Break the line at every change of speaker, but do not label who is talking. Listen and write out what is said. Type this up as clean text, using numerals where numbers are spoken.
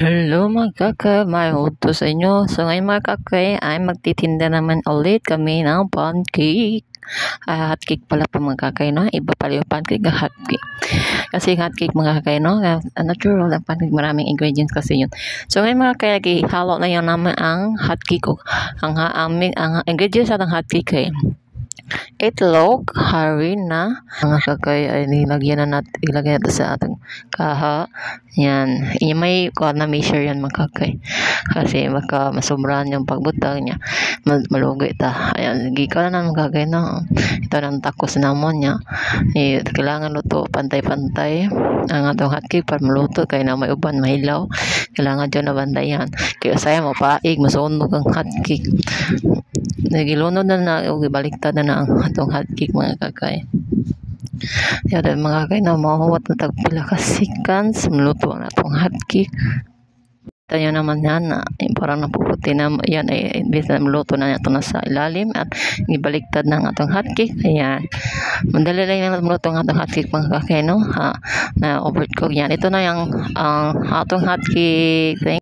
Hello mga kaka, may utos sa inyo. So ngayon mga kaka ay magtitinda naman ulit kami ng pancake. Hotcake pala po mga kaka, no? Iba pala yung pancake na hotcake. Kasi hotcake mga kaka, no? Natural ang pancake, maraming ingredients kasi yun. So ngayon mga kaka, halo na yan naman ang hotcake ko. Ang ingredients sa hotcake ay itlog, harina, mga kakay ay ilagyan natin sa ating kaha. Yan, may kuha na measure yan mga kakay. Kasi baka masobrahan yung pagbutang niya. Malugo ita. Ayan, gika na mga kakay no. Ito ng takos namon niya. Kailangan luto pantay-pantay ang atong hotcake para maluto kaya na may uban, mahilaw. Kailangan dyan na bandayan. Kaya saya mo paig, masunog ang hotcake. Nagilunod na baliktad na ang atong hotcake mga kakay. Yan mga kakay na mahuwat na tagpila ka seconds maluto ang atong hotcake. Tayo naman yan na parang napuputi na yan ay imbis na maluto na ito na sa ilalim at ibaliktad ng atong hotcake. Ayan, madali lang yung maluto ng atong hotcake mga kakay no. Na overcook yan. Ito na yung atong hotcake.